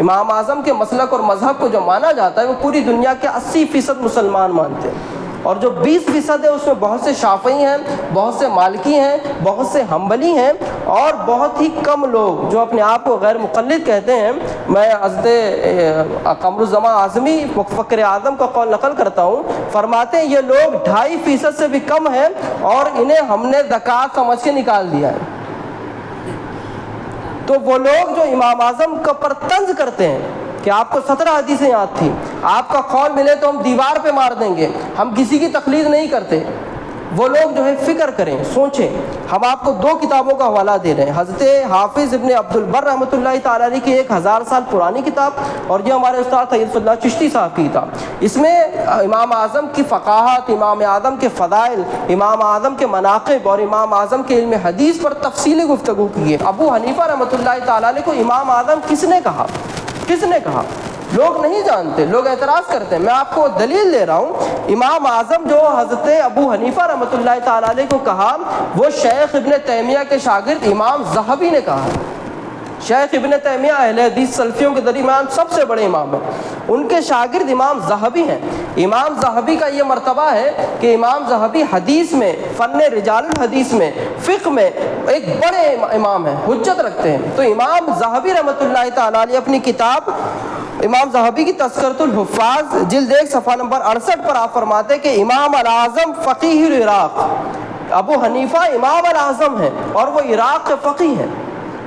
امام اعظم کے مسلک اور مذہب کو جو مانا جاتا ہے وہ پوری دنیا کے 80% مسلمان مانتے ہیں، اور جو 20% ہے اس میں بہت سے شافعی ہیں، بہت سے مالکی ہیں، بہت سے حنبلی ہیں، اور بہت ہی کم لوگ جو اپنے آپ کو غیر مقلد کہتے ہیں۔ میں حضرت قمر الزمان اعظمی فقر اعظم کا قول نقل کرتا ہوں، فرماتے ہیں یہ لوگ 2.5% سے بھی کم ہیں، اور انہیں ہم نے زکوٰۃ سمجھ کے نکال دیا ہے۔ تو وہ لوگ جو امام اعظم کا پر طنز کرتے ہیں کہ آپ کو 17 حدیثیں یاد تھیں، آپ کا قول ملے تو ہم دیوار پہ مار دیں گے، ہم کسی کی تقلید نہیں کرتے، وہ لوگ جو ہے فکر کریں، سوچیں۔ ہم آپ کو 2 کتابوں کا حوالہ دے رہے ہیں، حضرت حافظ ابن عبد البر رحمۃ اللہ تعالیٰ علیہ کی 1000 سال پرانی کتاب، اور یہ ہمارے استاد سید فضل اللہ چشتی صاحب کی کتاب۔ اس میں امام اعظم کی فقاہت، امام اعظم کے فضائل، امام اعظم کے مناقب اور امام اعظم کے علم حدیث پر تفصیلی گفتگو کی ہے۔ ابو حنیفہ رحمۃ اللہ تعالیٰ علیہ کو امام اعظم کس نے کہا؟ کس نے کہا؟ لوگ نہیں جانتے، لوگ اعتراض کرتے ہیں۔ میں آپ کو دلیل دے رہا ہوں، امام اعظم جو حضرت ابو حنیفہ رحمۃ اللہ تعالیٰ علیہ کو کہا، وہ شیخ ابن تیمیہ کے شاگرد امام ذہبی نے کہا۔ شیخ ابن تیمیہ اہل حدیث سلفیوں کے درمیان سب سے بڑے امام ہیں، ان کے شاگرد امام ذہبی ہیں۔ امام ذہبی کا یہ مرتبہ ہے کہ امام ذہبی حدیث میں، فن رجال الحدیث میں، فقہ میں ایک بڑے امام ہیں، حجت رکھتے ہیں۔ تو امام ذہبی رحمۃ اللہ تعالیٰ علیہ اپنی کتاب امام ذہبی کی تذکرۃ الحفاظ جلد 1 صفحہ نمبر 68 پر آپ فرماتے کہ امام الاعظم فقیہ العراق، ابو حنیفہ امام الاعظم ہیں اور وہ عراق کے فقیہ ہیں۔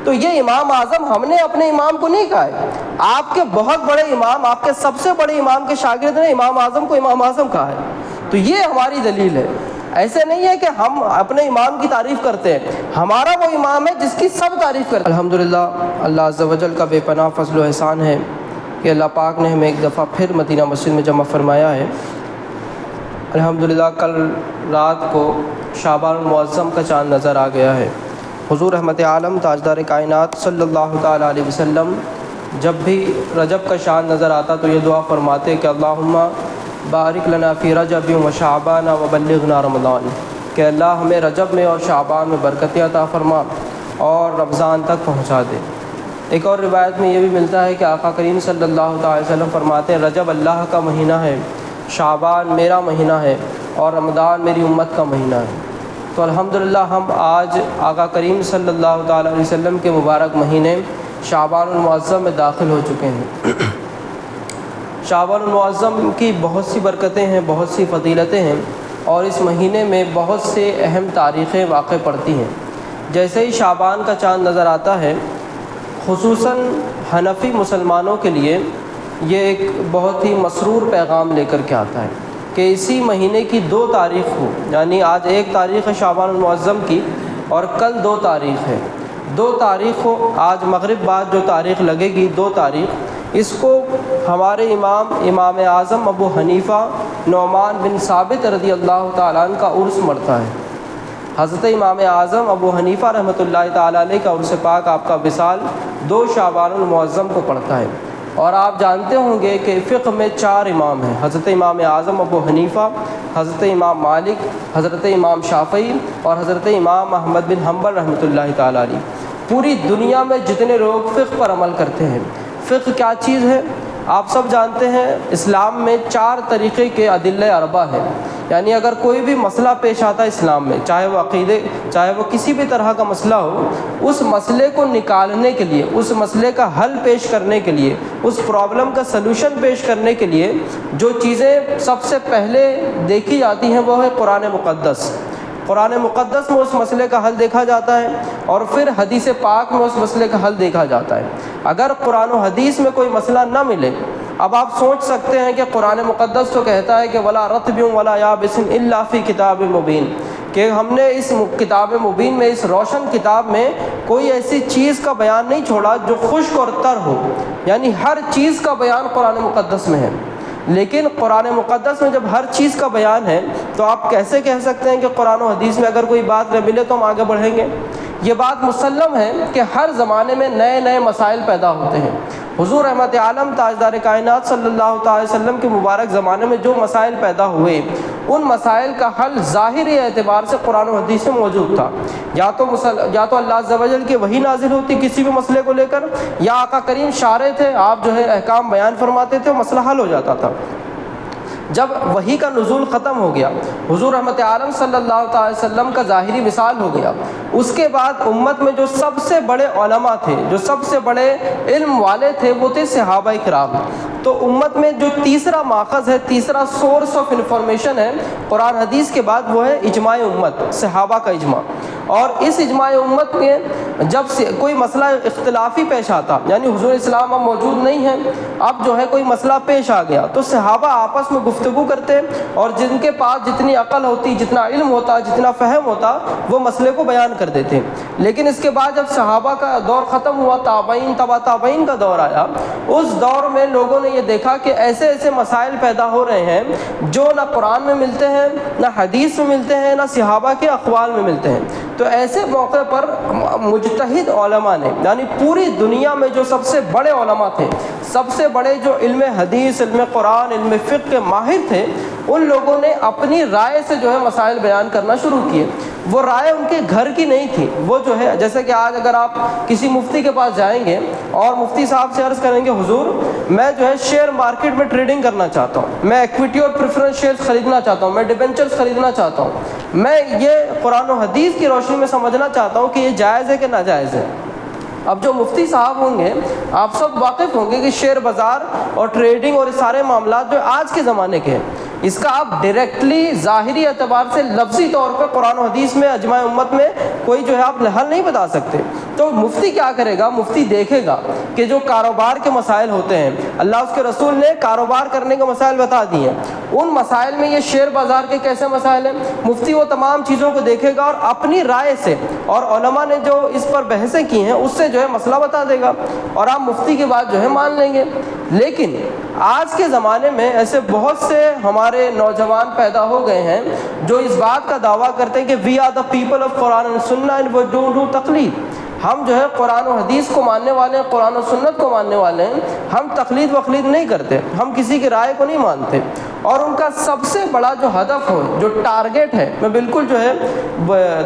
تو یہ امام اعظم ہم نے اپنے امام کو نہیں کہا ہے، آپ کے بہت بڑے امام، آپ کے سب سے بڑے امام کے شاگرد نے امام اعظم کو امام اعظم کہا ہے۔ تو یہ ہماری دلیل ہے، ایسے نہیں ہے کہ ہم اپنے امام کی تعریف کرتے ہیں، ہمارا وہ امام ہے جس کی سب تعریف کرتے ہیں۔ الحمدللہ اللہ عز و جل کا بے پناہ فضل و احسان ہے کہ اللہ پاک نے ہمیں ایک دفعہ پھر مدینہ مسجد میں جمع فرمایا ہے۔ الحمدللہ کل رات کو شعبان المعظم کا چاند نظر آ گیا ہے۔ حضور رحمت عالم تاجدار کائنات صلی اللہ تعالیٰ علیہ وسلم جب بھی رجب کا چاند نظر آتا تو یہ دعا فرماتے کہ اللہم بارک لنا فی رجب و شعبان و بلغنا رمضان، کہ اللہ ہمیں رجب میں اور شعبان میں برکت عطا فرما اور رمضان تک پہنچا دے۔ ایک اور روایت میں یہ بھی ملتا ہے کہ آقا کریم صلی اللہ تعالی وسلم فرماتے ہیں رجب اللہ کا مہینہ ہے، شعبان میرا مہینہ ہے، اور رمضان میری امت کا مہینہ ہے۔ تو الحمدللہ ہم آج آقا کریم صلی اللہ تعالی علیہ وسلم کے مبارک مہینے شعبان المعظم میں داخل ہو چکے ہیں۔ شعبان المعظم کی بہت سی برکتیں ہیں، بہت سی فضیلتیں ہیں، اور اس مہینے میں بہت سے اہم تاریخیں واقع پڑتی ہیں۔ جیسے ہی شعبان کا چاند نظر آتا ہے، خصوصاً حنفی مسلمانوں کے لیے یہ ایک بہت ہی مسرور پیغام لے کر کے آتا ہے کہ اسی مہینے کی 2 تاریخ کو، یعنی آج 1 تاریخ ہے شعبان المعظم کی اور کل 2 تاریخ ہے، 2 تاریخ کو آج مغرب بعد جو تاریخ لگے گی 2 تاریخ، اس کو ہمارے امام اعظم ابو حنیفہ نعمان بن ثابت رضی اللہ تعالیٰ عنہ کا عرس مرتا ہے۔ حضرت امام اعظم ابو حنیفہ رحمۃ اللہ تعالیٰ علیہ کا عرس پاک، آپ کا وصال 2 شعبان المعظم کو پڑتا ہے۔ اور آپ جانتے ہوں گے کہ فقہ میں 4 امام ہیں، حضرت امام اعظم ابو حنیفہ، حضرت امام مالک، حضرت امام شافعی اور حضرت امام احمد بن حنبل رحمۃ اللہ تعالیٰ علیہ۔ پوری دنیا میں جتنے لوگ فقہ پر عمل کرتے ہیں، فقہ کیا چیز ہے آپ سب جانتے ہیں۔ اسلام میں 4 طریقے کے ادلہ اربع ہیں، یعنی اگر کوئی بھی مسئلہ پیش آتا ہے اسلام میں، چاہے وہ عقیدے، چاہے وہ کسی بھی طرح کا مسئلہ ہو، اس مسئلے کو نکالنے کے لیے، اس مسئلے کا حل پیش کرنے کے لیے، اس پرابلم کا سلوشن پیش کرنے کے لیے جو چیزیں سب سے پہلے دیکھی جاتی ہیں وہ ہے قرآن مقدس۔ قرآن مقدس میں اس مسئلے کا حل دیکھا جاتا ہے، اور پھر حدیث پاک میں اس مسئلے کا حل دیکھا جاتا ہے۔ اگر قرآن و حدیث میں کوئی مسئلہ نہ ملے، اب آپ سوچ سکتے ہیں کہ قرآن مقدس تو کہتا ہے کہ ولا رطب ولا یابس الا فی کتاب مبین، کہ ہم نے اس کتاب مبین میں، اس روشن کتاب میں کوئی ایسی چیز کا بیان نہیں چھوڑا جو خشک اور تر ہو، یعنی ہر چیز کا بیان قرآن مقدس میں ہے۔ لیکن قرآن مقدس میں جب ہر چیز کا بیان ہے تو آپ کیسے کہہ سکتے ہیں کہ قرآن و حدیث میں اگر کوئی بات نہ ملے تو ہم آگے بڑھیں گے؟ یہ بات مسلم ہے کہ ہر زمانے میں نئے نئے مسائل پیدا ہوتے ہیں، حضور رحمت عالم تاجدار کائنات صلی اللہ تعالی وسلم کے مبارک زمانے میں جو مسائل پیدا ہوئے ان مسائل کا حل ظاہری اعتبار سے قرآن و حدیث میں موجود تھا. یا تو اللہ عز و جل کی وحی نازل ہوتی کسی بھی مسئلے کو لے کر، یا آقا کریم شارع تھے، آپ جو ہے احکام بیان فرماتے تھے، مسئلہ حل ہو جاتا تھا. جب وحی کا نزول ختم ہو گیا، حضور رحمت عالم صلی اللہ تعالی وسلم کا ظاہری وصال ہو گیا، اس کے بعد امت میں جو سب سے بڑے علماء تھے، جو سب سے بڑے علم والے تھے، وہ تھے صحابہ کرام. تو امت میں جو تیسرا ماخذ ہے، تیسرا سورس آف انفارمیشن ہے قرآن حدیث کے بعد، وہ ہے اجماع امت، صحابہ کا اجماع. اور اس اجماع امت میں جب سے کوئی مسئلہ اختلافی پیش آتا، یعنی حضور اسلام اب موجود نہیں ہیں، اب جو ہے کوئی مسئلہ پیش آ گیا، تو صحابہ آپس میں گفتگو کرتے اور جن کے پاس جتنی عقل ہوتی، جتنا علم ہوتا، جتنا فہم ہوتا، وہ مسئلے کو بیان کر دیتے. لیکن اس کے بعد جب صحابہ کا دور ختم ہوا، تابعین، تبع تابعین کا دور آیا، اس دور میں لوگوں نے یہ دیکھا کہ ایسے ایسے مسائل پیدا ہو رہے ہیں جو نہ قرآن میں ملتے ہیں، نہ حدیث میں ملتے ہیں، نہ صحابہ کے اقوال میں ملتے ہیں. تو ایسے موقع پر مجتہد علماء نے، یعنی پوری دنیا میں جو سب سے بڑے علماء تھے، سب سے بڑے جو علم حدیث، علم قرآن، علم فقہ کے ماہر تھے، ان لوگوں نے اپنی رائے سے جو ہے مسائل بیان کرنا شروع کیے. وہ رائے ان کے گھر کی نہیں تھی، وہ جو ہے جیسے کہ آج اگر آپ کسی مفتی کے پاس جائیں گے اور مفتی صاحب سے عرض کریں گے حضور میں جو ہے شیئر مارکیٹ میں ٹریڈنگ کرنا چاہتا ہوں، میں ایکویٹی اور پریفرنس شیئرز خریدنا چاہتا ہوں، میں ڈیبنچرز خریدنا چاہتا ہوں، میں یہ قرآن و حدیث کی روشنی میں سمجھنا چاہتا ہوں کہ یہ جائز ہے کہ ناجائز ہے. اب جو مفتی صاحب ہوں گے، آپ سب واقف ہوں گے کہ شیئر بازار اور ٹریڈنگ اور سارے معاملات جو آج کے زمانے کے ہیں، اس کا آپ ڈائریکٹلی ظاہری اعتبار سے لفظی طور پہ قرآن و حدیث میں، اجماع امت میں کوئی جو ہے آپ حل نہیں بتا سکتے. تو مفتی کیا کرے گا؟ مفتی دیکھے گا کہ جو کاروبار کے مسائل ہوتے ہیں، اللہ اس کے رسول نے کاروبار کرنے کے مسائل بتا دیے ہیں، ان مسائل میں یہ شیئر بازار کے کیسے مسائل ہیں، مفتی وہ تمام چیزوں کو دیکھے گا اور اپنی رائے سے، اور علماء نے جو اس پر بحثیں کی ہیں اس سے جو ہے مسئلہ بتا دے گا اور آپ مفتی کی بات جو ہے مان لیں گے. لیکن آج کے زمانے میں ایسے بہت سے ہمارے نوجوان پیدا ہو گئے ہیں جو اس بات کا دعویٰ کرتے ہیں کہ we are the people of Quran and Sunnah and we don't do تقلید. ہم جو ہے قرآن و حدیث کو ماننے والے ہیں، قرآن و سنت کو ماننے والے ہیں، ہم تقلید وقلید نہیں کرتے، ہم کسی کی رائے کو نہیں مانتے. اور ان کا سب سے بڑا جو ہدف ہو، جو ٹارگٹ ہے، میں بالکل جو ہے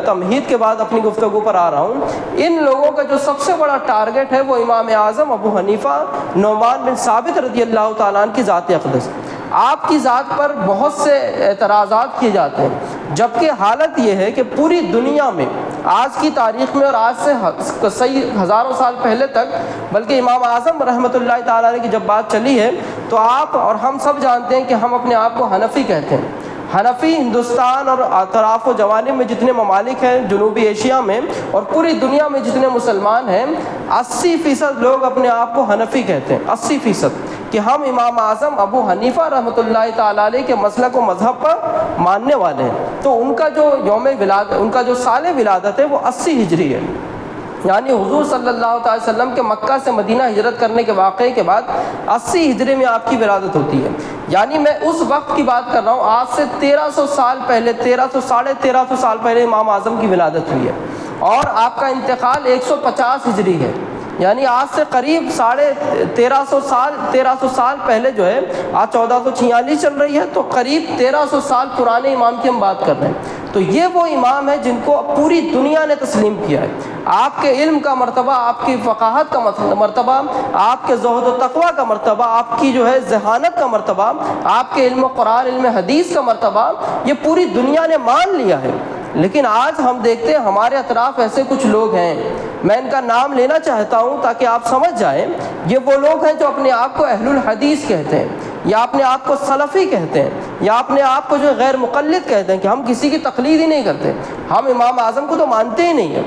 تمہید کے بعد اپنی گفتگو پر آ رہا ہوں، ان لوگوں کا جو سب سے بڑا ٹارگٹ ہے وہ امام اعظم ابو حنیفہ نعمان بن ثابت رضی اللہ تعالیٰ عنہ کی ذات اقدس. آپ کی ذات پر بہت سے اعتراضات کیے جاتے ہیں، جبکہ حالت یہ ہے کہ پوری دنیا میں آج کی تاریخ میں اور آج سے ہزاروں سال پہلے تک، بلکہ امام اعظم رحمۃ اللہ تعالیٰ علیہ کی جب بات چلی ہے تو آپ اور ہم سب جانتے ہیں کہ ہم اپنے آپ کو حنفی کہتے ہیں. حنفی ہندوستان اور اطراف و جوانب میں جتنے ممالک ہیں، جنوبی ایشیا میں اور پوری دنیا میں جتنے مسلمان ہیں، 80% لوگ اپنے آپ کو حنفی کہتے ہیں. 80% کہ ہم امام اعظم ابو حنیفہ رحمۃ اللہ تعالیٰ علیہ کے مسلک و مذہب پر ماننے والے ہیں. تو ان کا جو یوم ولادت، ان کا جو سال ولادت ہے وہ 80 ہجری ہے، یعنی حضور صلی اللہ تعالی وسلم کے مکہ سے مدینہ ہجرت کرنے کے واقعے کے بعد 80 ہجری میں آپ کی ولادت ہوتی ہے. یعنی میں اس وقت کی بات کر رہا ہوں، آج سے 1300 سال پہلے، 1300 سال پہلے امام اعظم کی ولادت ہوئی ہے اور آپ کا انتقال 150 ہجری ہے. یعنی آج سے قریب 1350 سال پہلے جو ہے، آج 1446 چل رہی ہے، تو قریب 1300 سال پرانے امام کی ہم بات کر رہے ہیں. تو یہ وہ امام ہے جن کو پوری دنیا نے تسلیم کیا ہے. آپ کے علم کا مرتبہ، آپ کی فقاہت کا مرتبہ، آپ کے زہد و تقویٰ کا مرتبہ، آپ کی جو ہے ذہانت کا مرتبہ، آپ کے علم قرآن، علم حدیث کا مرتبہ، یہ پوری دنیا نے مان لیا ہے. لیکن آج ہم دیکھتے ہیں ہمارے اطراف ایسے کچھ لوگ ہیں، میں ان کا نام لینا چاہتا ہوں تاکہ آپ سمجھ جائیں. یہ وہ لوگ ہیں جو اپنے آپ کو اہل الحدیث کہتے ہیں، یا اپنے آپ کو سلفی کہتے ہیں، یا اپنے آپ کو جو غیر مقلد کہتے ہیں کہ ہم کسی کی تقلید ہی نہیں کرتے، ہم امام اعظم کو تو مانتے ہی نہیں ہیں.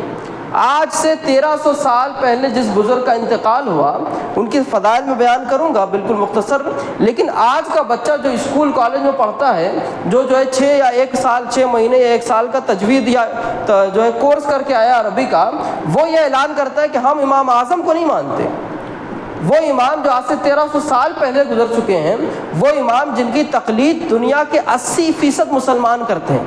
آج سے 1300 سال پہلے جس بزرگ کا انتقال ہوا، ان کی فضائل میں بیان کروں گا بالکل مختصر. لیکن آج کا بچہ جو اسکول کالج میں پڑھتا ہے، جو ہے 6 مہینے یا 1 سال کا تجوید یا جو ہے کورس کر کے آیا عربی کا، وہ یہ اعلان کرتا ہے کہ ہم امام اعظم کو نہیں مانتے. وہ امام جو آج سے 1300 سال پہلے گزر چکے ہیں، وہ امام جن کی تقلید دنیا کے 80% مسلمان کرتے ہیں.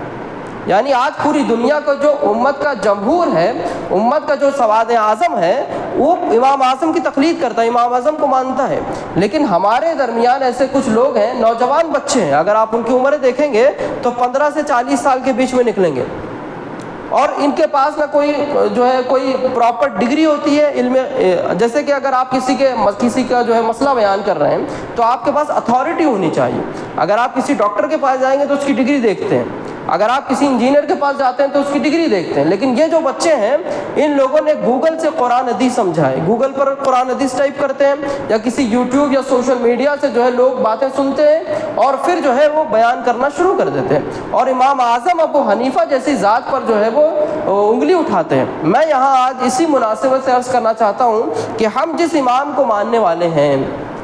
یعنی آج پوری دنیا کا جو امت کا جمہور ہے، امت کا جو سواد اعظم ہے، وہ امام اعظم کی تقلید کرتا ہے، امام اعظم کو مانتا ہے. لیکن ہمارے درمیان ایسے کچھ لوگ ہیں، نوجوان بچے ہیں، اگر آپ ان کی عمریں دیکھیں گے تو 15 سے 40 سال کے بیچ میں نکلیں گے، اور ان کے پاس نہ کوئی پراپر ڈگری ہوتی ہے علم. جیسے کہ اگر آپ کسی کا مسئلہ بیان کر رہے ہیں تو آپ کے پاس اتھارٹی ہونی چاہیے. اگر آپ کسی ڈاکٹر کے پاس جائیں گے تو اس کی ڈگری دیکھتے ہیں، اگر آپ کسی انجینئر کے پاس جاتے ہیں تو اس کی ڈگری دیکھتے ہیں. لیکن یہ جو بچے ہیں، ان لوگوں نے گوگل سے قرآن حدیث سمجھا ہے، گوگل پر قرآن حدیث ٹائپ کرتے ہیں، یا کسی یوٹیوب یا سوشل میڈیا سے لوگ باتیں سنتے ہیں اور پھر وہ بیان کرنا شروع کر دیتے ہیں، اور امام اعظم ابو حنیفہ جیسی ذات پر وہ انگلی اٹھاتے ہیں. میں یہاں آج اسی مناسبت سے عرض کرنا چاہتا ہوں کہ ہم جس امام کو ماننے والے ہیں،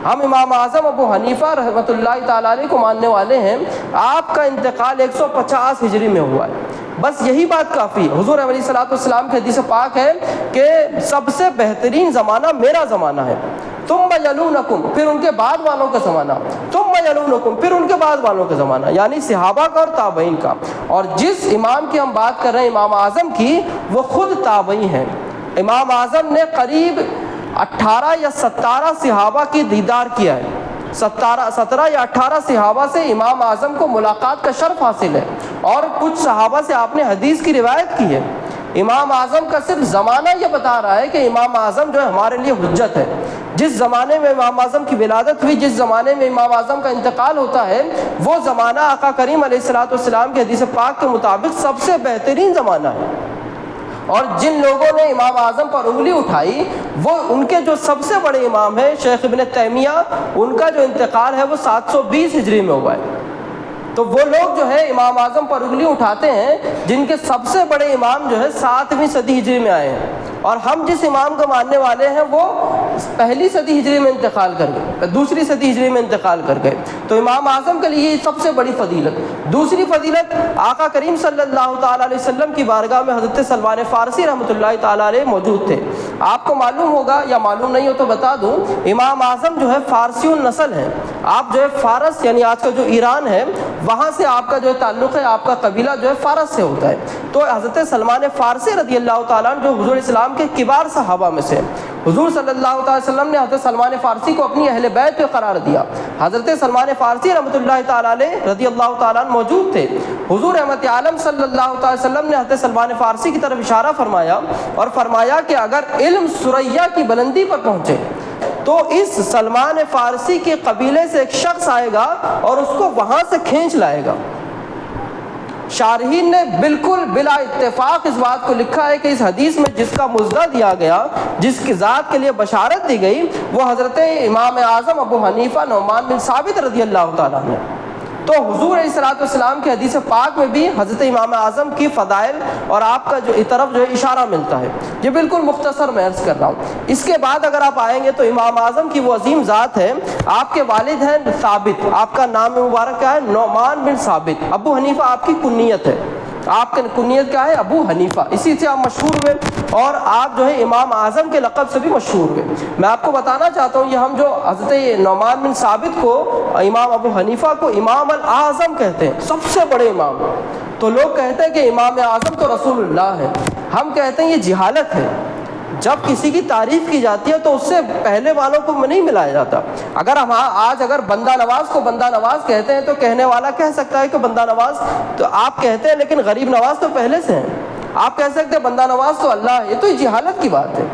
ہم امام اعظم ابو حنیفہ رحمۃ اللہ تعالیٰ علیہ کو ماننے والے ہیں. آپ کا انتقال 150 ہجری میں ہوا ہے، بس یہی بات کافی ہے. حضور علیہ الصلوۃ والسلام کی حدیث پاک ہے کہ سب سے بہترین زمانہ میرا زمانہ ہے، ثم یلونکم، پھر ان کے بعد والوں کا زمانہ، ثم یلونکم، پھر ان کے بعد والوں کا زمانہ، یعنی صحابہ کا اور تابعین کا. اور جس امام کی ہم بات کر رہے ہیں امام اعظم کی، وہ خود تابعی ہیں. امام اعظم نے قریب 18 یا 17 صحابہ کی دیدار کیا ہے. 17 یا 18 صحابہ سے امام اعظم کو ملاقات کا شرف حاصل ہے، اور کچھ صحابہ سے آپ نے حدیث کی روایت کی ہے. امام اعظم کا صرف زمانہ یہ بتا رہا ہے کہ امام اعظم ہمارے لیے حجت ہے. جس زمانے میں امام اعظم کی ولادت ہوئی، جس زمانے میں امام اعظم کا انتقال ہوتا ہے، وہ زمانہ آقا کریم علیہ الصلوۃ والسلام کی حدیث پاک کے مطابق سب سے بہترین زمانہ ہے. اور جن لوگوں نے امام اعظم پر انگلی اٹھائی، وہ ان کے جو سب سے بڑے امام ہیں شیخ ابن تیمیہ، ان کا جو انتقال ہے وہ 720 ہجری میں ہوا ہے. تو وہ لوگ امام اعظم پر انگلی اٹھاتے ہیں جن کے سب سے بڑے امام 7ویں صدی ہجری میں آئے ہیں، اور ہم جس امام کو ماننے والے ہیں وہ پہلی صدی ہجری میں انتقال کر گئے، دوسری صدی ہجری میں انتقال کر گئے. تو امام اعظم کے لیے سب سے بڑی فضیلت. دوسری فضیلت، آقا کریم صلی اللہ تعالیٰ علیہ وسلم کی بارگاہ میں حضرت سلمان فارسی رحمۃ اللہ تعالیٰ علیہ موجود تھے. آپ کو معلوم ہوگا یا معلوم نہیں ہو تو بتا دوں، امام اعظم فارسی النسل ہیں. آپ فارس، یعنی آج کا جو ایران ہے، وہاں سے آپ کا تعلق ہے، آپ کا قبیلہ فارس سے ہوتا ہے. تو حضرت سلمان فارسی رضی اللہ تعالیٰ عنہ جو حضور اسلام کے کبار صحابہ میں سے، حضور صلی اللہ تعالی وسلم نے حضرت سلمان فارسی کو اپنی اہل بیت پہ قرار دیا. حضرت سلمان فارسی رحمۃ اللہ تعالیٰ علیہ رضی اللہ تعالیٰ عنہ موجود تھے. حضور رحمت عالم صلی اللہ تعالی وسلم نے حضرت سلمان فارسی کی طرف اشارہ فرمایا اور فرمایا کہ اگر علم ثریا کی بلندی پر پہنچے تو اس سلمان فارسی کے قبیلے سے ایک شخص آئے گا اور اس کو وہاں سے کھینچ لائے گا. شارحین نے بالکل بلا اتفاق اس بات کو لکھا ہے کہ اس حدیث میں جس کا مزدہ دیا گیا، جس کی ذات کے لیے بشارت دی گئی، وہ حضرت امام اعظم ابو حنیفہ نعمان بن ثابت رضی اللہ تعالیٰ عنہ. تو حضور علیہ الصلوۃ والسلام کی حدیث پاک میں بھی حضرت امام اعظم کی فضائل اور آپ کا طرف اشارہ ملتا ہے. یہ بالکل مختصر میں عرض کر رہا ہوں. اس کے بعد اگر آپ آئیں گے تو امام اعظم کی وہ عظیم ذات ہے، آپ کے والد ہیں ثابت، آپ کا نام مبارک کیا ہے؟ نعمان بن ثابت. ابو حنیفہ آپ کی کنیت ہے، آپ کی کنیت کیا ہے؟ ابو حنیفہ. اسی سے آپ مشہور ہوئے اور آپ امام اعظم کے لقب سے بھی مشہور ہوئے. میں آپ کو بتانا چاہتا ہوں، یہ ہم حضرت نعمان بن ثابت کو، امام ابو حنیفہ کو امام الاعظم کہتے ہیں، سب سے بڑے امام. تو لوگ کہتے ہیں کہ امام اعظم تو رسول اللہ ہے، ہم کہتے ہیں یہ جہالت ہے. جب کسی کی تعریف کی جاتی ہے تو اس سے پہلے والوں کو نہیں ملایا جاتا. اگر ہم آج بندہ نواز کو بندہ نواز کہتے ہیں تو کہنے والا کہہ سکتا ہے کہ بندہ نواز تو آپ کہتے ہیں، لیکن غریب نواز تو پہلے سے ہیں. آپ کہہ سکتے ہیں بندہ نواز تو اللہ ہے. یہ تو جہالت کی بات ہے.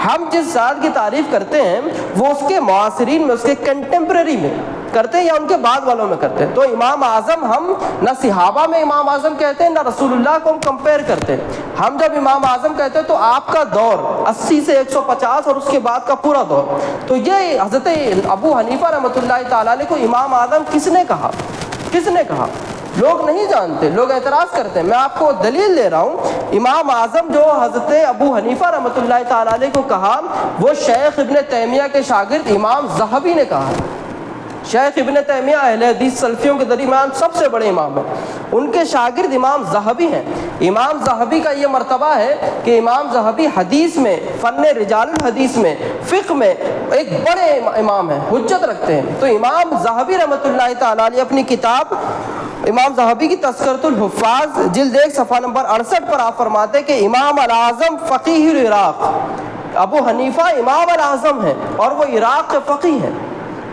ہم جس ذات کی تعریف کرتے ہیں وہ اس کے معاصرین میں، اس کے کنٹمپریری میں کرتے ہیں یا ان کے بعد والوں میں کرتے ہیں. تو امام اعظم ہم نہ صحابہ میں امام اعظم کہتے ہیں، نہ رسول اللہ کو ہم کمپیئر کرتے ہیں. ہم جب امام اعظم کہتے ہیں تو آپ کا دور 80 سے 150 اور اس کے بعد کا پورا دور. تو یہ حضرت ابو حنیفہ رحمۃ اللہ تعالیٰ علیہ کو امام اعظم کس نے کہا؟ کس نے کہا؟ لوگ نہیں جانتے، لوگ اعتراض کرتے ہیں. میں آپ کو دلیل دے رہا ہوں. امام اعظم جو حضرت ابو حنیفہ رحمۃ اللہ تعالیٰ علیہ کو کہا، وہ شیخ ابن تیمیہ کے شاگرد امام ذہبی نے کہا. شیخ ابن تیمیہ اہل حدیث سلفیوں کے درمیان سب سے بڑے امام ہیں، ان کے شاگرد امام ذہبی ہیں. امام ذہبی کا یہ مرتبہ ہے کہ امام ذہبی حدیث میں، فن رجال الحدیث میں، فقہ میں ایک بڑے امام ہیں، حجت رکھتے ہیں. تو امام ذہبی رحمۃ اللہ تعالیٰ علیہ اپنی کتاب امام ذہبی کی تذکرۃ الحفاظ جلد 1 صفحہ نمبر 68 پر آپ فرماتے ہیں کہ امام الاعظم فقیہ العراق، ابو حنیفہ امام الاعظم ہیں اور وہ عراق کے فقیہ ہیں.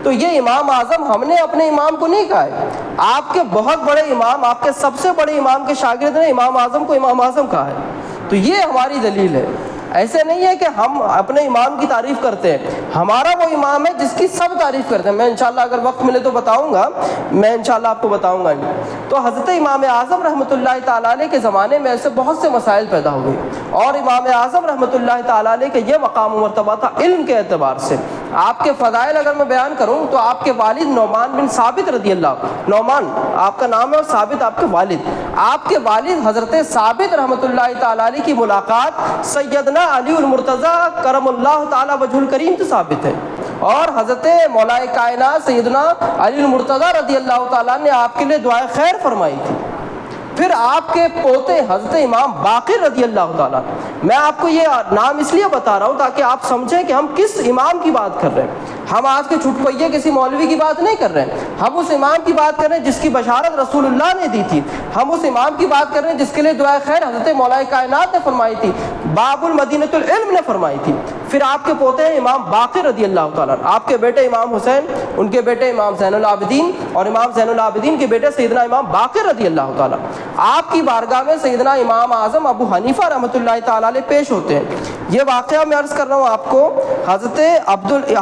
تو یہ امام اعظم ہم نے اپنے امام کو نہیں کہا ہے. آپ کے بہت بڑے امام، آپ کے سب سے بڑے امام کے شاگرد نے امام اعظم کو امام اعظم کہا ہے. تو یہ ہماری دلیل ہے. ایسے نہیں ہے کہ ہم اپنے امام کی تعریف کرتے ہیں، ہمارا وہ امام ہے جس کی سب تعریف کرتے ہیں. میں انشاءاللہ اگر وقت ملے تو بتاؤں گا، میں انشاءاللہ آپ کو بتاؤں گا. تو حضرت امام اعظم رحمۃ اللہ تعالیٰ علیہ کے زمانے میں ایسے بہت سے مسائل پیدا ہوئے، اور امام اعظم رحمۃ اللہ تعالیٰ علیہ کے یہ مقام و مرتبہ تھا علم کے اعتبار سے. آپ کے فضائل اگر میں بیان کروں تو آپ کے والد نعمان بن ثابت رضی اللہ، نعمان آپ کا نام ہے اور ثابت آپ کے والد، آپ کے والد حضرت ثابت رحمۃ اللہ تعالیٰ علیہ کی ملاقات سیدنا علی المرتضیٰ کرم اللہ تعالیٰ وجہ الکریم سے ثابت ہے، اور حضرت مولا کائنات سیدنا علی المرتضیٰ رضی اللہ تعالیٰ نے آپ کے لیے دعائے خیر فرمائی تھی. پھر آپ کے پوتے حضرت امام باقر رضی اللہ تعالیٰ، میں آپ کو یہ نام اس لیے بتا رہا ہوں تاکہ آپ سمجھیں کہ ہم کس امام کی بات کر رہے ہیں. ہم آج کے چھٹ پئیے کسی مولوی کی بات نہیں کر رہے ہیں، ہم اس امام کی بات کر رہے ہیں جس کی بشارت رسول اللہ نے دی تھی. ہم اس امام کی بات کر رہے ہیں جس کے لیے دعائے خیر حضرت مولا کائنات نے فرمائی تھی، باب المدینۃ العلم نے فرمائی تھی. پھر آپ کے پوتے ہیں امام باقر رضی اللہ تعالیٰ، آپ کے بیٹے امام حسین، ان کے بیٹے امام زین العابدین، اور امام زین العابدین کے بیٹے سیدنا امام باقر رضی اللہ تعالیٰ. آپ کی بارگاہ میں سیدنا امام اعظم ابو حنیفہ رحمۃ اللہ تعالیٰ علیہ پیش ہوتے ہیں. یہ واقعہ میں عرض کر رہا ہوں آپ کو حضرت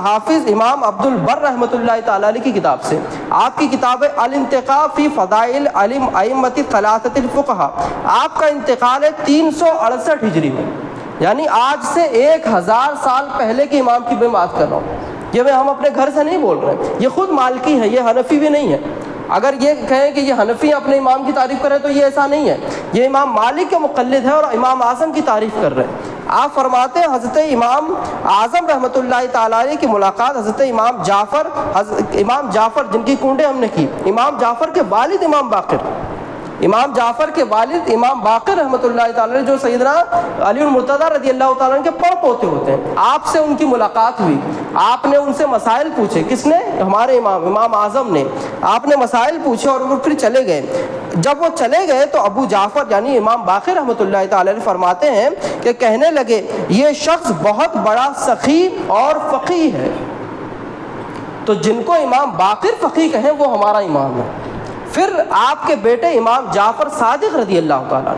حافظ امام عبد البر رحمۃ اللہ تعالیٰ علیہ کی کتاب سے. آپ کی کتاب ہے الانتقاء فی فضائل ائمۃ ثلاثۃ الفقہاء. آپ کا انتقال ہے 368 ہجری میں، یعنی آج سے 1000 سال پہلے کے امام کی میں بات کر رہا ہوں. یہ ہم اپنے گھر سے نہیں بول رہے ہیں، یہ خود مالکی ہے، یہ حنفی بھی نہیں ہے. اگر یہ کہیں کہ یہ حنفی اپنے امام کی تعریف کریں تو یہ ایسا نہیں ہے، یہ امام مالک کے مقلد ہے اور امام اعظم کی تعریف کر رہے ہیں. آپ فرماتے ہیں حضرت امام اعظم رحمۃ اللہ تعالیٰ علیہ کی ملاقات حضرت امام جعفر جن کی کنڈے ہم نے کی، امام جعفر کے والد امام باقر، امام جعفر کے والد امام باقر رحمۃ اللہ تعالیٰ جو سیدنا علی المرتضیٰ رضی اللہ تعالیٰ کے پڑ پوتے ہوتے ہیں، آپ سے ان کی ملاقات ہوئی. آپ نے ان سے مسائل پوچھے. کس نے؟ ہمارے امام اعظم نے. آپ نے مسائل پوچھے اور وہ پھر چلے گئے. جب وہ چلے گئے تو ابو جعفر یعنی امام باقر رحمۃ اللہ تعالیٰ فرماتے ہیں کہ کہنے لگے یہ شخص بہت بڑا سخی اور فقیہ ہے. تو جن کو امام باقر فقیہ کہیں وہ ہمارا امام ہے. پھر آپ کے بیٹے امام جعفر صادق رضی اللہ تعالیٰ،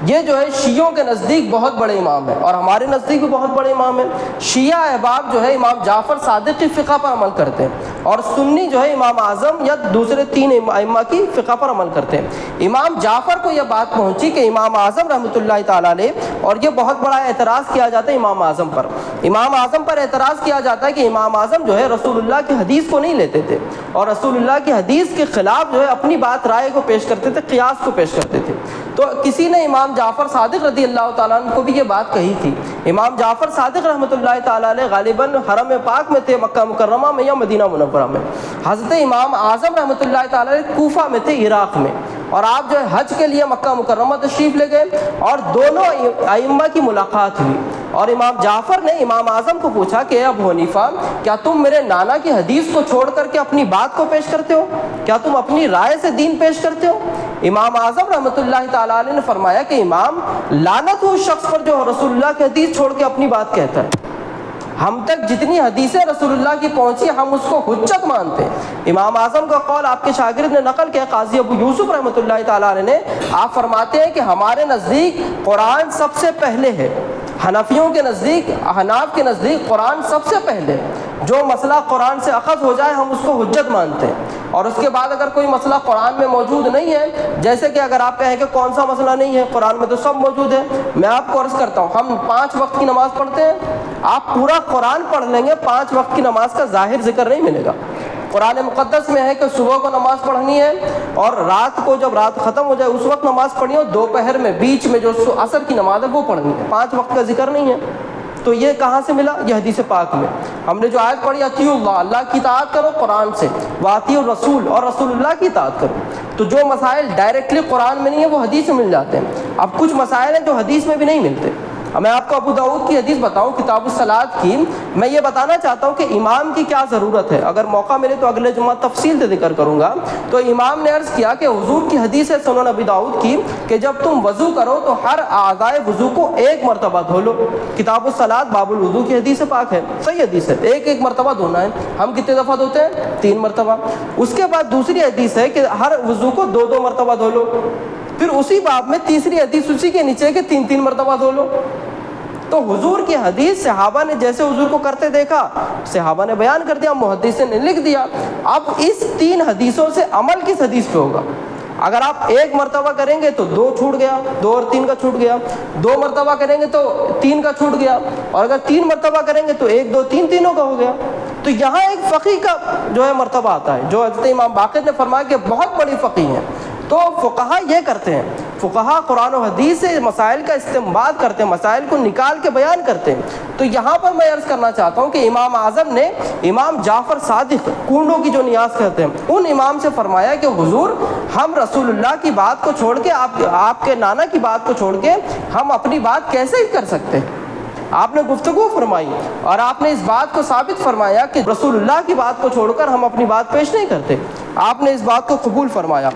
یہ جو ہے شیعوں کے نزدیک بہت بڑے امام ہیں اور ہمارے نزدیک بھی بہت بڑے امام ہیں. شیعہ احباب جو ہے امام جعفر صادق کی فقہ پر عمل کرتے ہیں، اور سنی جو ہے امام اعظم یا دوسرے 3 ائمہ کی فقہ پر عمل کرتے ہیں. امام جعفر کو یہ بات پہنچی کہ امام اعظم رحمۃ اللہ تعالیٰ علیہ، اور یہ بہت بڑا اعتراض کیا جاتا ہے امام اعظم پر. امام اعظم پر اعتراض کیا جاتا ہے کہ امام اعظم جو ہے رسول اللہ کی حدیث کو نہیں لیتے تھے، اور رسول اللہ کی حدیث کے خلاف جو ہے اپنی بات رائے کو پیش کرتے تھے، قیاس کو پیش کرتے تھے. تو کسی نے امام جعفر صادق رضی اللہ تعالیٰ عنہ کو بھی یہ بات کہی تھی. امام جعفر صادق رحمۃ اللہ تعالیٰ علیہ غالباً حرم پاک میں تھے، مکہ مکرمہ میں یا مدینہ منورہ میں. حضرت امام اعظم رحمۃ اللہ تعالیٰ علیہ کوفہ میں تھے، عراق میں، اور آپ جو ہے حج کے لیے مکہ مکرمہ تشریف لے گئے اور دونوں ائمہ کی ملاقات ہوئی. اور امام جعفر نے امام اعظم کو پوچھا کہ اے ابو حنیفہ، کیا تم میرے نانا کی حدیث کو چھوڑ کر کے اپنی بات کو پیش کرتے ہو؟ کیا تم اپنی رائے سے دین پیش کرتے ہو؟ امام اعظم رحمۃ اللہ تعالیٰ علیہ نے فرمایا کہ امام، لعنت ہو اس شخص پر جو رسول اللہ کی حدیث چھوڑ کے اپنی بات کہتا ہے. ہم تک جتنی حدیثیں رسول اللہ کی پہنچی ہم اس کو حجت مانتے ہیں. امام اعظم کا قول آپ کے شاگرد نے نقل کیا، قاضی ابو یوسف رحمۃ اللہ تعالیٰ علیہ نے. آپ فرماتے ہیں کہ ہمارے نزدیک قرآن سب سے پہلے ہے، حنفیوں کے نزدیک، احناف کے نزدیک قرآن سب سے پہلے. جو مسئلہ قرآن سے اخذ ہو جائے ہم اس کو حجت مانتے ہیں، اور اس کے بعد اگر کوئی مسئلہ قرآن میں موجود نہیں ہے، جیسے کہ اگر آپ کہیں کہ کون سا مسئلہ نہیں ہے، قرآن میں تو سب موجود ہے. میں آپ کو عرض کرتا ہوں، ہم 5 وقت کی نماز پڑھتے ہیں، آپ پورا قرآن پڑھ لیں گے 5 وقت کی نماز کا ظاہر ذکر نہیں ملے گا. قرآن مقدس میں ہے کہ صبح کو نماز پڑھنی ہے، اور رات کو جب رات ختم ہو جائے اس وقت نماز پڑھنی ہے، اور دوپہر میں بیچ میں جو عصر کی نماز ہے وہ پڑھنی ہے. 5 وقت کا ذکر نہیں ہے. تو یہ کہاں سے ملا؟ یہ حدیث پاک میں ہم نے جو آیت پڑھی، اطیعوا اللہ، اللہ کی اطاعت کرو قرآن سے، واطیعوا الرسول، اور رسول اللہ کی اطاعت کرو. تو جو مسائل ڈائریکٹلی قرآن میں نہیں ہے وہ حدیث میں مل جاتے ہیں. اب کچھ مسائل ہیں جو حدیث میں بھی نہیں ملتے. میں آپ کو ابو داؤد کی حدیث بتاؤں کتاب الصلاۃ کی، میں یہ بتانا چاہتا ہوں کہ امام کی کیا ضرورت ہے، اگر موقع ملے تو اگلے جمعہ تفصیل سے ذکر کروں گا۔ تو امام نے عرض کیا کہ حضور کی حدیث ہے سنن ابی داؤد کی کہ جب تم وضو کرو تو ہر اعضائے وضو کو ایک مرتبہ دھو لو۔ کتاب الصلاۃ باب الوضو کی حدیث پاک ہے، صحیح حدیث ہے، ایک مرتبہ دھونا ہے۔ ہم کتنے دفعہ دھوتے ہیں؟ 3 مرتبہ۔ اس کے بعد دوسری حدیث ہے کہ ہر وضو کو 2 مرتبہ دھو لو۔ پھر اسی باب میں تیسری حدیث اسی کے نیچے کہ 3 مرتبہ دھو لو۔ تو حضور کی حدیث صحابہ نے جیسے حضور کو کرتے دیکھا، صحابہ نے بیان کر دیا، محدثین نے لکھ دیا۔ اب اس 3 حدیثوں سے عمل کس حدیث پہ ہوگا؟ اگر آپ 1 مرتبہ کریں گے تو 2 چھوٹ گیا، 2 اور 3 کا چھوٹ گیا، 2 مرتبہ کریں گے تو 3 کا چھوٹ گیا، اور اگر 3 مرتبہ کریں گے تو 1 2 3 تینوں کا ہو گیا۔ تو یہاں ایک فقیہ کا جو ہے مرتبہ آتا ہے، جو حضرت امام باقر نے فرمایا کہ بہت بڑی فقیہ ہیں۔ تو فقہا یہ کرتے ہیں، فقہا قرآن و حدیث سے مسائل کا استنباط کرتے ہیں، مسائل کو نکال کے بیان کرتے ہیں۔ تو یہاں پر میں عرض کرنا چاہتا ہوں کہ امام اعظم نے امام جعفر صادق کنڈوں کی جو نیاز کرتے ہیں ان امام سے فرمایا کہ حضور ہم رسول اللہ کی بات کو چھوڑ کے آپ کے نانا کی بات کو چھوڑ کے ہم اپنی بات کیسے ہی کر سکتے ہیں؟ آپ نے گفتگو فرمائی اور آپ نے اس بات کو ثابت فرمایا کہ رسول اللہ کی بات کو چھوڑ کر ہم اپنی بات پیش نہیں کرتے۔ آپ نے اس بات کو قبول فرمایا۔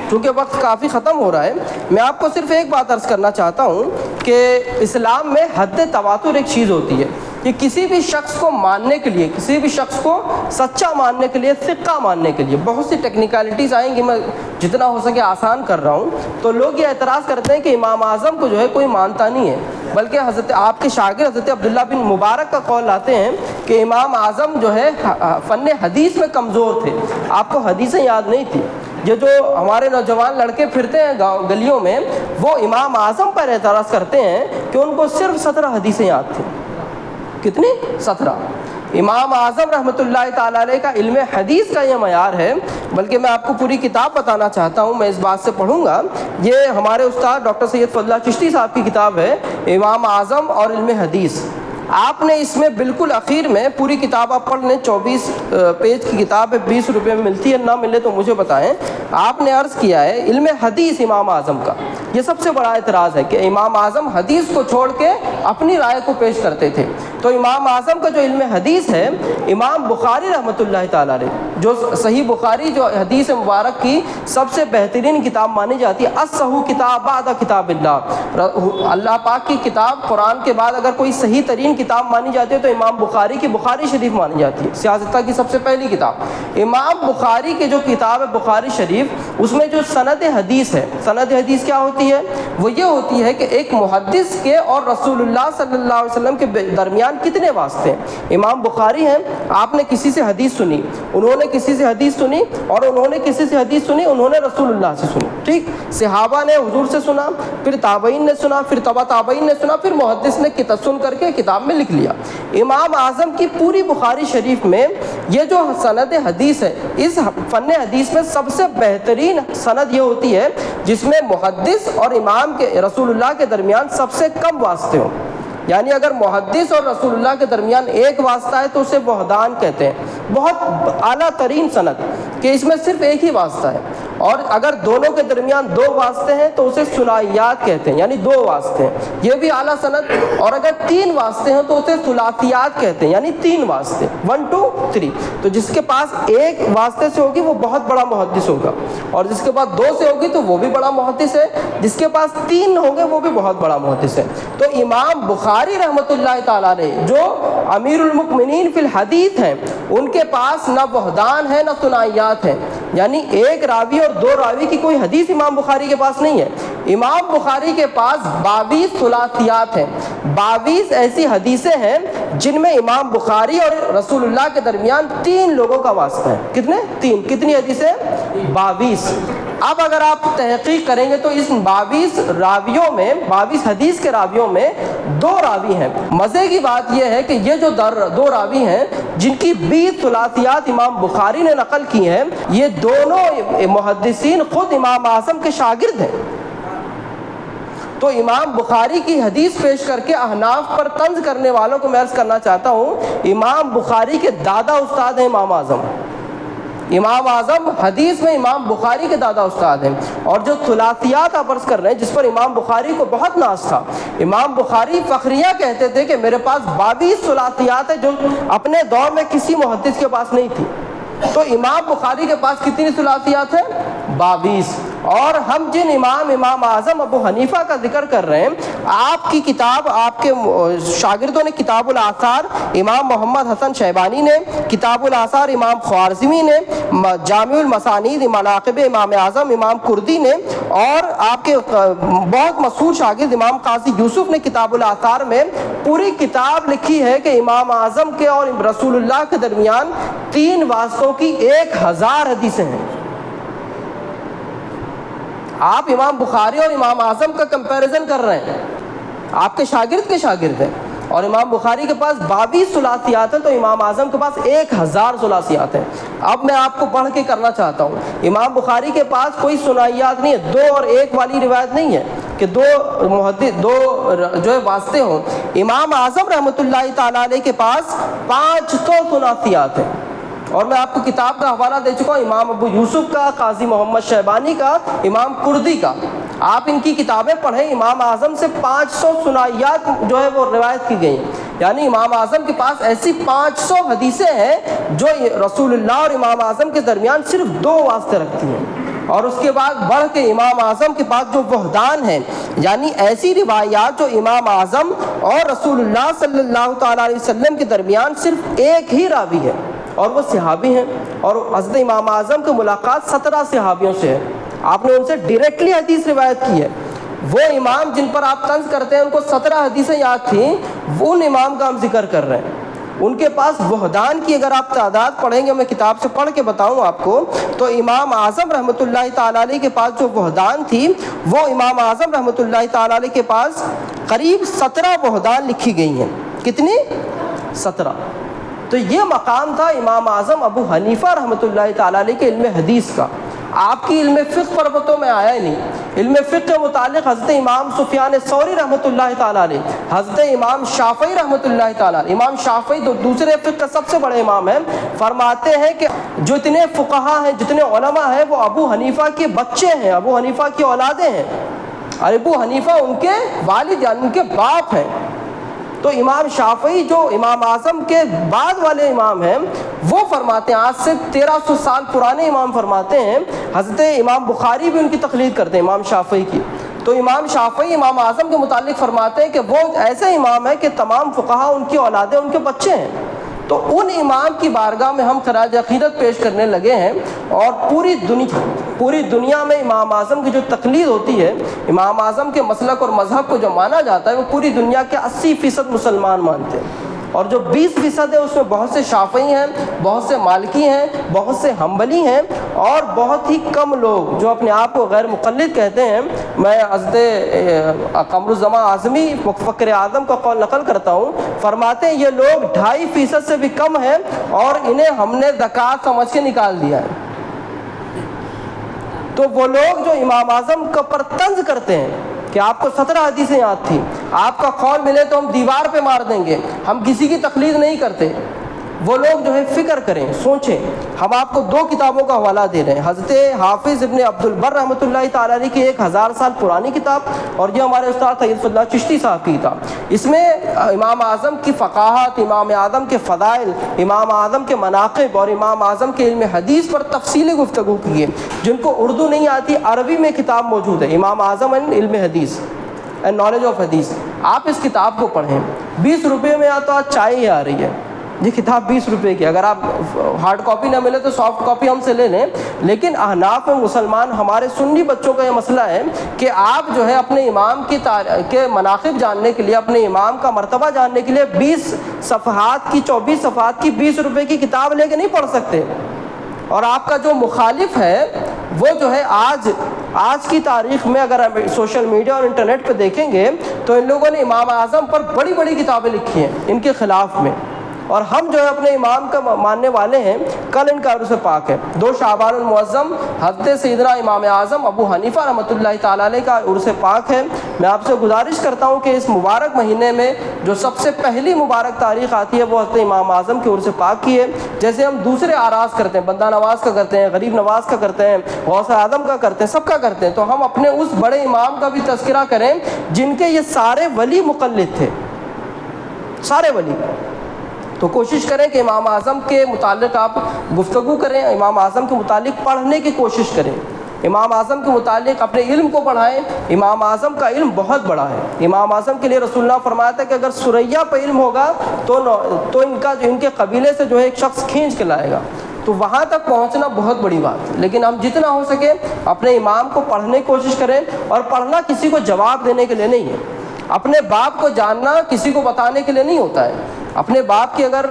چونکہ وقت کافی ختم ہو رہا ہے، میں آپ کو صرف ایک بات عرض کرنا چاہتا ہوں کہ اسلام میں حد تواتر ایک چیز ہوتی ہے کہ کسی بھی شخص کو ماننے کے لیے، کسی بھی شخص کو سچا ماننے کے لیے، ثقہ ماننے کے لیے بہت سی ٹیکنیکلٹیز آئیں گی، میں جتنا ہو سکے آسان کر رہا ہوں۔ تو لوگ یہ اعتراض کرتے ہیں کہ امام اعظم کو جو ہے کوئی مانتا نہیں ہے، بلکہ حضرت آپ کے شاگرد حضرت عبداللہ بن مبارک کا قول لاتے ہیں کہ امام اعظم جو ہے فن حدیث میں کمزور تھے، آپ کو حدیثیں یاد نہیں تھی۔ یہ جو ہمارے نوجوان لڑکے پھرتے ہیں گلیوں میں، وہ امام اعظم پر اعتراض کرتے ہیں کہ ان کو صرف 17 حدیثیں یاد تھیں۔ کتنی؟ 17۔ امام اعظم رحمۃ اللہ تعالیٰ علیہ کا علم حدیث کا یہ معیار ہے، بلکہ میں آپ کو پوری کتاب بتانا چاہتا ہوں، میں اس بات سے پڑھوں گا۔ یہ ہمارے استاد ڈاکٹر سید فضل اللہ چشتی صاحب کی کتاب ہے امام اعظم اور علم حدیث۔ آپ نے اس میں بالکل اخیر میں پوری کتاب آپ پڑھ لیں، 24 پیج کی کتاب ہے، 20 روپے میں ملتی ہے، نہ ملے تو مجھے بتائیں۔ آپ نے عرض کیا ہے علم حدیث امام اعظم کا یہ سب سے بڑا اعتراض ہے کہ امام اعظم حدیث کو چھوڑ کے اپنی رائے کو پیش کرتے تھے۔ تو امام اعظم کا جو علم حدیث ہے، امام بخاری رحمۃ اللہ تعالیٰ علیہ، جو صحیح بخاری جو حدیث مبارک کی سب سے بہترین کتاب مانی جاتی ہے، اصحح کتاب بعد کتاب اللہ، اللہ پاک کی کتاب قرآن کے بعد اگر کوئی صحیح ترین کتاب مانی جاتی ہے تو امام بخاری کی بخاری شریف مانی جاتی ہے، سیاستہ کی سب سے پہلی کتاب۔ امام بخاری کی جو کتاب ہے بخاری شریف، اس میں جو سند حدیث ہے، سند حدیث کیا ہوتی ہے؟ وہ یہ ہوتی ہے کہ ایک محدث کے اور رسول اللہ صلی اللہ علیہ وسلم کے درمیان کتنے واسطے ہیں۔ امام بخاری ہیں، آپ نے کسی سے حدیث سنی، انہوں نے کسی سے حدیث سنی، اور انہوں نے کسی سے حدیث سنی، انہوں نے رسول اللہ سے سنی، ٹھیک؟ صحابہ نے حضور سے سنا، پھر تابعین نے سنا، پھر تبع تابعین نے سنا، پھر محدث نے سن کر کے کتاب میں لکھ لیا۔ امام اعظم کی پوری بخاری شریف میں یہ جو سند حدیث ہے، اس فن حدیث میں سب سے بہترین سند یہ ہوتی ہے جس میں محدث اور امام کے رسول اللہ کے درمیان سب سے کم واسطے ہوں۔ یعنی اگر محدث اور رسول اللہ کے درمیان ایک واسطہ ہے تو اسے وحدان کہتے ہیں، بہت اعلیٰ ترین سند کہ اس میں صرف ایک ہی واسطہ ہے۔ اور اگر دونوں کے درمیان 2 واسطے ہیں تو اسے ثنائیات کہتے ہیں، یعنی 2 واسطے ہیں، یہ بھی اعلیٰ سند۔ اور اگر 3 واسطے ہیں تو اسے ثلاثیات کہتے ہیں، یعنی 3 واسطے، 1 2 3۔ تو جس کے پاس ایک واسطے سے ہوگی وہ بہت بڑا محدث ہوگا، اور جس کے پاس 2 سے ہوگی تو وہ بھی بڑا محدث ہے، جس کے پاس 3 ہوں گے وہ بھی بہت بڑا محدث ہے۔ تو امام بخاری رحمۃ اللہ تعالیٰ علیہ جو امیر المؤمنین فی الحدیث ہیں، ان کے پاس نہ وحدان ہے نہ ثنائیات ہے، یعنی ایک راوی اور 2 راوی کی کوئی حدیث امام بخاری کے پاس نہیں ہے۔ امام بخاری کے پاس 22 ثلاثیات ہیں، 22 ایسی حدیثیں ہیں جن میں امام بخاری اور رسول اللہ کے درمیان 3 لوگوں کا واسطہ ہے۔ کتنے؟ 3۔ کتنی حدیثیں؟ 22۔ اب اگر آپ تحقیق کریں گے تو اس 22 راویوں میں، 22 حدیث کے راویوں میں 2 راوی ہیں۔ مزے کی بات یہ ہے کہ یہ جو 2 راوی ہیں جن کی 20 ثلاثیات امام بخاری نے نقل کی ہیں، یہ دونوں محدثین خود امام اعظم کے شاگرد ہیں۔ تو امام بخاری کی حدیث پیش کر کے احناف پر طنز کرنے والوں کو میں عرض کرنا چاہتا ہوں، امام بخاری کے دادا استاد ہیں امام اعظم، امام اعظم حدیث میں امام بخاری کے دادا استاد ہیں، اور جو ثلاثیات آپ عرض کر رہے ہیں جس پر امام بخاری کو بہت ناز تھا، امام بخاری فخریہ کہتے تھے کہ میرے پاس 22 ثلاثیات ہیں جو اپنے دور میں کسی محدث کے پاس نہیں تھی۔ تو امام بخاری کے پاس کتنی ثلاثیات ہیں؟ 22۔ اور ہم جن امام اعظم ابو حنیفہ کا ذکر کر رہے ہیں، آپ کی کتاب، آپ کے شاگردوں نے کتاب الآثار امام محمد حسن شیبانی نے، کتاب الآثار امام خوارزمی نے، جامع المسانید مناقب امام اعظم امام کردی نے، اور آپ کے بہت مشہور شاگرد امام قاضی یوسف نے کتاب الآثار میں پوری کتاب لکھی ہے کہ امام اعظم کے اور رسول اللہ کے درمیان 3 واسطوں کی 1000 حدیثیں ہیں۔ آپ امام بخاری اور امام اعظم کا کمپیریزن کر رہے ہیں، آپ کے شاگرد ہیں، اور امام بخاری کے پاس 22 ثلاثیات ہیں تو امام اعظم کے پاس 1000 ثلاثیات ہیں۔ اب میں آپ کو پڑھ کے کرنا چاہتا ہوں، امام بخاری کے پاس کوئی ثنائیات نہیں ہے، 2 اور 1 والی روایت نہیں ہے کہ 2 محدث، 2 جو ہے واسطے ہوں۔ امام اعظم رحمۃ اللہ تعالیٰ علیہ کے پاس 500 ثلاثیات ہیں، اور میں آپ کو کتاب کا حوالہ دے چکا ہوں، امام ابو یوسف کا، قاضی محمد شیبانی کا، امام کردی کا۔ آپ ان کی کتابیں پڑھیں، امام اعظم سے 500 ثنائیات جو ہے وہ روایت کی گئی، یعنی امام اعظم کے پاس ایسی 500 حدیثیں ہیں جو رسول اللہ اور امام اعظم کے درمیان صرف 2 واسطے رکھتی ہیں۔ اور اس کے بعد بڑھ کے امام اعظم کے پاس جو وحدان ہیں، یعنی ایسی روایات جو امام اعظم اور رسول اللہ صلی اللہ تعالیٰ علیہ وسلم کے درمیان صرف ایک ہی راوی ہے اور وہ صحابی ہیں، اور حضرت امام اعظم کی ملاقات 17 صحابیوں سے ہے، آپ نے ان سے ڈائریکٹلی حدیث روایت کی ہے۔ وہ امام جن پر آپ طنز کرتے ہیں ان کو 17 حدیثیں یاد تھیں، ان امام کا ہم ذکر کر رہے ہیں۔ ان کے پاس وحدان کی اگر آپ تعداد پڑھیں گے، میں کتاب سے پڑھ کے بتاؤں آپ کو، تو امام اعظم رحمۃ اللہ تعالیٰ علیہ کے پاس جو وحدان تھی، وہ امام اعظم رحمۃ اللہ تعالیٰ علیہ کے پاس قریب 17 وحدان لکھی گئی ہیں۔ کتنی؟ 17۔ تو یہ مقام تھا امام اعظم ابو حنیفہ رحمۃ اللہ تعالیٰ علیہ کے علم حدیث کا۔ آپ کی علم فقہ پربتوں میں آیا ہی نہیں۔ علم فقہ کے متعلق حضرت امام سفیان ثوری رحمۃ اللہ تعالیٰ علیہ، حضرت امام شافعی رحمۃ اللہ تعالیٰ علیہ، امام شافعی دوسرے فقہ کا سب سے بڑے امام ہیں، فرماتے ہیں کہ جتنے فقہا ہیں، جتنے علماء ہیں، وہ ابو حنیفہ کے بچے ہیں، ابو حنیفہ کی اولادیں ہیں، اور ابو حنیفہ ان کے والد یعنی ان کے باپ ہیں۔ تو امام شافعی جو امام اعظم کے بعد والے امام ہیں، وہ فرماتے ہیں، آج سے 1300 سال پرانے امام فرماتے ہیں، حضرت امام بخاری بھی ان کی تقلید کرتے ہیں امام شافعی کی۔ تو امام شافعی امام اعظم کے متعلق فرماتے ہیں کہ وہ ایسے امام ہیں کہ تمام فقہا ان کی اولادیں ان کے بچے ہیں۔ تو ان امام کی بارگاہ میں ہم خراج عقیدت پیش کرنے لگے ہیں، اور پوری دنیا میں امام اعظم کی جو تقلید ہوتی ہے، امام اعظم کے مسلک اور مذہب کو جو مانا جاتا ہے، وہ پوری دنیا کے 80% مسلمان مانتے ہیں، اور جو 20% ہے اس میں بہت سے شافعی ہیں، بہت سے مالکی ہیں، بہت سے حنبلی ہیں، اور بہت ہی کم لوگ جو اپنے آپ کو غیر مقلد کہتے ہیں۔ میں حضرت قمر الزمان اعظمی فقر اعظم کا قول نقل کرتا ہوں، فرماتے ہیں یہ لوگ 2.5% سے بھی کم ہیں، اور انہیں ہم نے زکوٰۃ سمجھ کے نکال دیا ہے۔ تو وہ لوگ جو امام اعظم کا پر طنز کرتے ہیں کہ آپ کو 17 حدیثیں یاد تھیں، آپ کا قول ملے تو ہم دیوار پہ مار دیں گے، ہم کسی کی تقلید نہیں کرتے، وہ لوگ جو ہے فکر کریں، سوچیں۔ ہم آپ کو 2 کتابوں کا حوالہ دے رہے ہیں، حضرت حافظ ابن عبد البر رحمۃ اللہ تعالیٰ علیہ کی 1000 سال پرانی کتاب، اور یہ ہمارے استاد سید فضل اللہ چشتی صاحب کی کتاب۔ اس میں امام اعظم کی فقاہت، امام اعظم کے فضائل، امام اعظم کے مناقب اور امام اعظم کے علم حدیث پر تفصیلی گفتگو کی ہے۔ جن کو اردو نہیں آتی، عربی میں کتاب موجود ہے، امام اعظم اینڈ علم حدیث اینڈ نالج آف حدیث، آپ اس کتاب کو پڑھیں۔ 20 روپے میں یا تو آج چائے ہی آ رہی ہے، یہ کتاب 20 روپے کی، اگر آپ ہارڈ کاپی نہ ملے تو سافٹ کاپی ہم سے لے لیں۔ لیکن احناف میں مسلمان ہمارے سنی بچوں کا یہ مسئلہ ہے کہ آپ جو ہے اپنے امام کے مناقب جاننے کے لیے، اپنے امام کا مرتبہ جاننے کے لیے 20 صفحات کی 24 صفحات کی 20 روپے کی کتاب لے کے نہیں پڑھ سکتے۔ اور آپ کا جو مخالف ہے وہ جو ہے آج کی تاریخ میں اگر ہم سوشل میڈیا اور انٹرنیٹ پہ دیکھیں گے تو ان لوگوں نے امام اعظم پر بڑی بڑی کتابیں لکھی ہیں ان کے خلاف میں، اور ہم جو ہے اپنے امام کا ماننے والے ہیں، کل ان کا عرس پاک ہے۔ 2 شعبان المعظم حضرت سیدنا امام اعظم ابو حنیفہ رحمۃ اللہ تعالیٰ علیہ کا عرس پاک ہے۔ میں آپ سے گزارش کرتا ہوں کہ اس مبارک مہینے میں جو سب سے پہلی مبارک تاریخ آتی ہے وہ حضرت امام اعظم کے عرس پاک کی ہے۔ جیسے ہم دوسرے آراز کرتے ہیں، بندہ نواز کا کرتے ہیں، غریب نواز کا کرتے ہیں، غوث اعظم کا کرتے ہیں، سب کا کرتے ہیں، تو ہم اپنے اس بڑے امام کا بھی تذکرہ کریں جن کے یہ سارے ولی مقلد تھے، سارے ولی۔ تو کوشش کریں کہ امام اعظم کے متعلق آپ گفتگو کریں، امام اعظم کے متعلق پڑھنے کی کوشش کریں، امام اعظم کے متعلق اپنے علم کو پڑھائیں۔ امام اعظم کا علم بہت بڑا ہے۔ امام اعظم کے لیے رسول اللہ فرمایا تھا کہ اگر ثریا پہ علم ہوگا تو ان کے قبیلے سے جو ہے ایک شخص کھینچ کے لائے گا، تو وہاں تک پہنچنا بہت بڑی بات ہے۔ لیکن ہم جتنا ہو سکے اپنے امام کو پڑھنے کی کوشش کریں، اور پڑھنا کسی کو جواب دینے کے لیے نہیں ہے، اپنے باپ کو جاننا کسی کو بتانے کے لیے نہیں ہوتا ہے۔ اپنے باپ کی اگر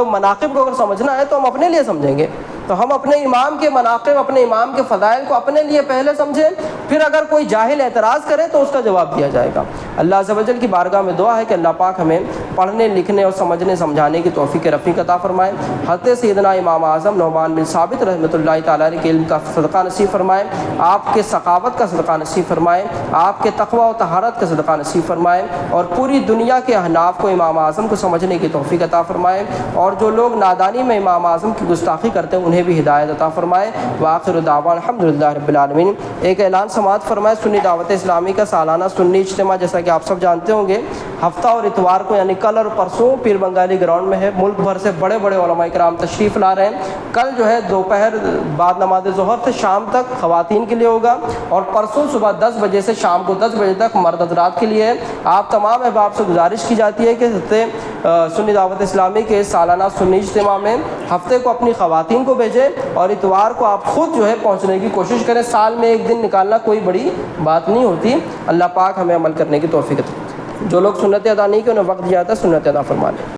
مناقب کو اگر سمجھنا ہے تو ہم اپنے لیے سمجھیں گے، تو ہم اپنے امام کے مناقب، اپنے امام کے فضائل کو اپنے لیے پہلے سمجھیں، پھر اگر کوئی جاہل اعتراض کرے تو اس کا جواب دیا جائے گا۔ اللہ عز و جل کی بارگاہ میں دعا ہے کہ اللہ پاک ہمیں پڑھنے لکھنے اور سمجھنے سمجھانے کی توفیق رفیق عطا فرمائے۔ حضرت سیدنا امام اعظم نعمان بن ثابت رحمۃ اللہ تعالیٰ علیہ کے علم کا صدقہ نصیب فرمائے، آپ کے سخاوت کا صدقہ نصیب فرمائے، آپ کے تقوی و طہارت کا صدقہ نصیب فرمائے، اور پوری دنیا کے احناف کو امام اعظم کو سمجھنے کی توفیق عطا فرمائے، اور جو لوگ نادانی میں امام اعظم کی گستاخی کرتے ہیں انہیں بھی ہدایت عطا فرمائے۔ وآخر دعوانا الحمدللہ رب العالمین۔ ایک اعلان سماعت فرمائے، سنی دعوت اسلامی کا سالانہ سنی اجتماع جیسا کہ آپ سب جانتے ہوں گے ہفتہ اور اتوار کو یعنی کل اور پرسوں پیر بنگالی گراؤنڈ میں ہے۔ ملک بھر سے بڑے بڑے علماء کرام تشریف لا رہے ہیں۔ کل جو ہے دوپہر بعد نماز ظہر سے شام تک خواتین کے لیے ہوگا، اور پرسوں صبح 10 بجے سے شام کو 10 بجے تک مرد حضرات کے لیے ہے۔ آپ تمام احباب سے گزارش کی جاتی ہے کہ سنی دعوت اسلامی کے سالانہ سنی اجتماع میں ہفتے کو اپنی خواتین کو بھیجیں، اور اتوار کو آپ خود جو ہے پہنچنے کی کوشش کریں۔ سال میں ایک دن نکالنا کوئی بڑی بات نہیں ہوتی۔ اللہ پاک ہمیں عمل کرنے کی توفیق دے۔ جو لوگ سنت ادا نہیں کی انہیں وقت دیا تھا، سنت ادا فرما لیں۔